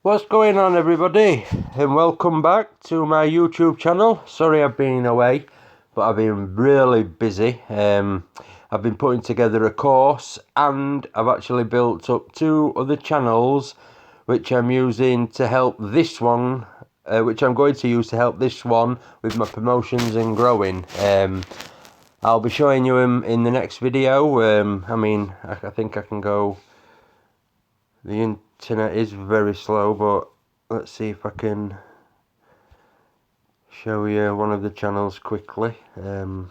What's going on, everybody, and welcome back to my YouTube channel. Sorry I've been away, but I've been really busy. I've been putting together a course, and I've actually built up two other channels which I'm using to help this one, which I'm going to use to help this one with my promotions and growing. I'll be showing you them in the next video. I think I can go. The internet is very slow, but let's see if I can show you one of the channels quickly. Let's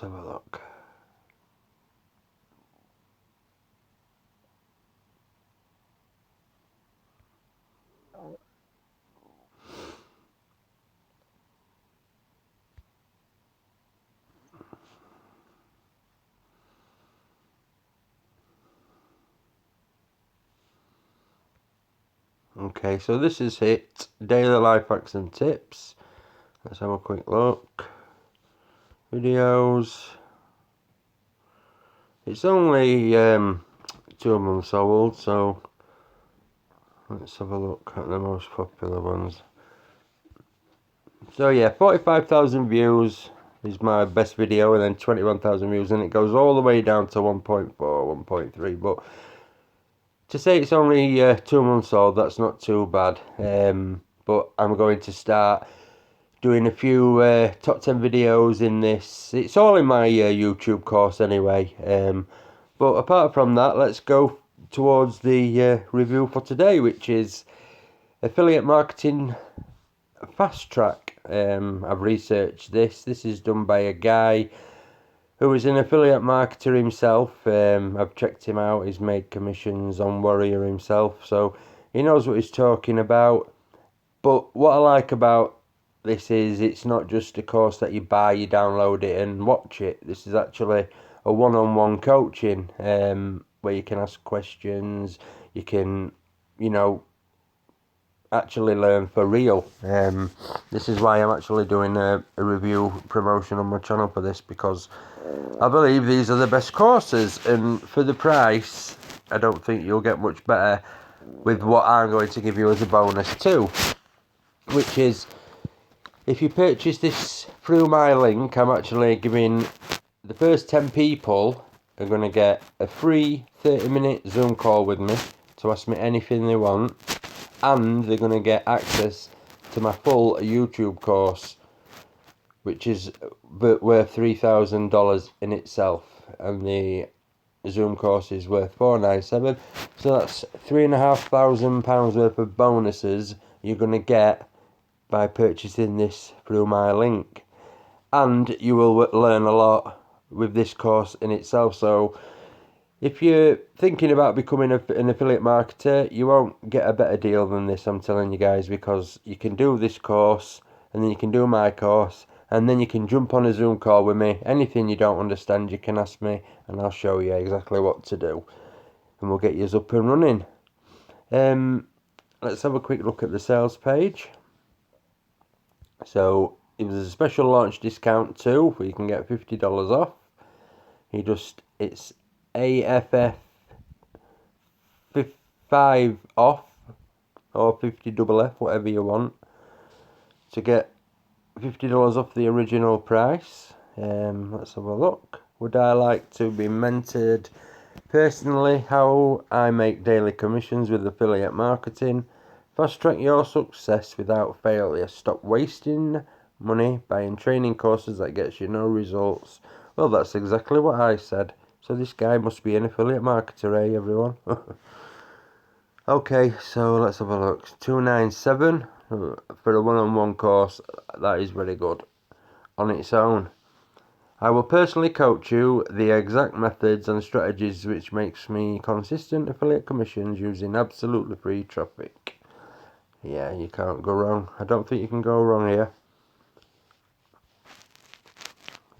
have a look. Okay, so this is it. Daily life hacks and tips. Let's have a quick look. Videos. It's only 2 months old, so let's have a look at the most popular ones. So yeah, 45,000 views is my best video, and then 21,000 views, and it goes all the way down to 1.4, 1.3, but to say it's only 2 months old, that's not too bad. But I'm going to start doing a few top 10 videos in this. It's all in my YouTube course anyway. But apart from that, let's go towards the review for today, which is affiliate marketing Fastrack. I've researched this. This is done by a guy who is an affiliate marketer himself. I've checked him out. He's made commissions on Warrior himself, so he knows what he's talking about. But what I like about this is it's not just a course that you buy, you download it and watch it. This is actually a one-on-one coaching where you can ask questions. You can, actually learn for real. This is why I'm actually doing a review promotion on my channel for this, because I believe these are the best courses, and for the price I don't think you'll get much better with what I'm going to give you as a bonus too, which is if you purchase this through my link, I'm actually giving the first 10 people are going to get a free 30-minute Zoom call with me to ask me anything they want, and they're going to get access to my full YouTube course, which is worth $3,000 in itself, and the Zoom course is worth $497. So that's £3,500 worth of bonuses you're going to get by purchasing this through my link, and you will learn a lot with this course in itself. So if you're thinking about becoming an affiliate marketer, you won't get a better deal than this, I'm telling you guys, because you can do this course, and then you can do my course, and then you can jump on a Zoom call with me. Anything you don't understand, you can ask me, and I'll show you exactly what to do, and we'll get you up and running. Let's have a quick look at the sales page. So it was a special launch discount too, where you can get $50 off. It's AFF 5 off, or 50 double F, whatever you want, to get $50 off the original price. Let's have a look. Would I like to be mentored personally? How I make daily commissions with affiliate marketing. Fast track your success without failure. Stop wasting money buying training courses that gets you no results. Well, that's exactly what I said. So this guy must be an affiliate marketer, eh, everyone? Okay, so let's have a look. $297 for a one-on-one course. That is very good on its own. I will personally coach you the exact methods and strategies which makes me consistent affiliate commissions using absolutely free traffic. Yeah, you can't go wrong. I don't think you can go wrong here.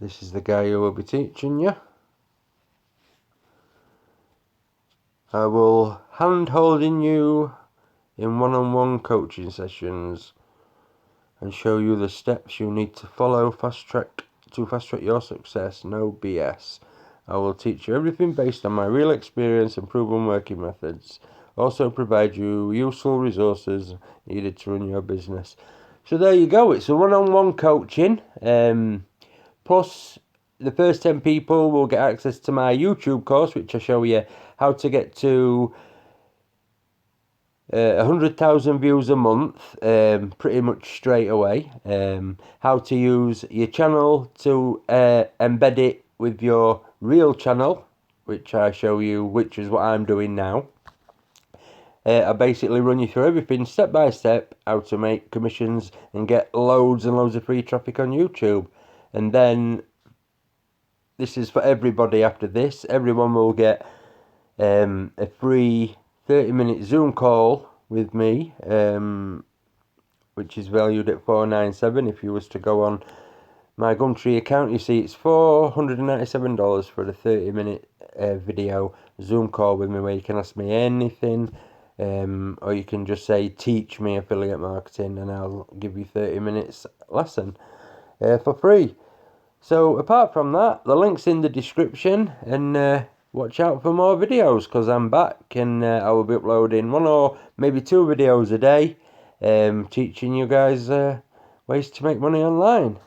This is the guy who will be teaching you. I will hand-holding you in one-on-one coaching sessions and show you the steps you need to follow to fast track your success. No BS. I will teach you everything based on my real experience and proven working methods. Also provide you useful resources needed to run your business. So there you go. It's a one-on-one coaching. Plus, the first 10 people will get access to my YouTube course, which I show you how to get to 100,000 views a month, pretty much straight away. How to use your channel to embed it with your real channel, which I show you, which is what I'm doing now. I basically run you through everything step by step, how to make commissions and get loads and loads of free traffic on YouTube. And then this is for everybody after this. Everyone will get a free 30-minute Zoom call with me, which is valued at $497. If you was to go on my Gumtree account, you see it's $497 for a 30-minute video Zoom call with me, where you can ask me anything, or you can just say teach me affiliate marketing, and I'll give you 30 minutes lesson for free. So apart from that, the link's in the description, and watch out for more videos, because I'm back, and I will be uploading 1 or maybe 2 videos a day, teaching you guys ways to make money online.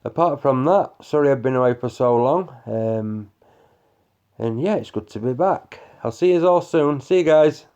Apart from that, sorry I've been away for so long, and yeah, it's good to be back. I'll see you all soon. See you guys.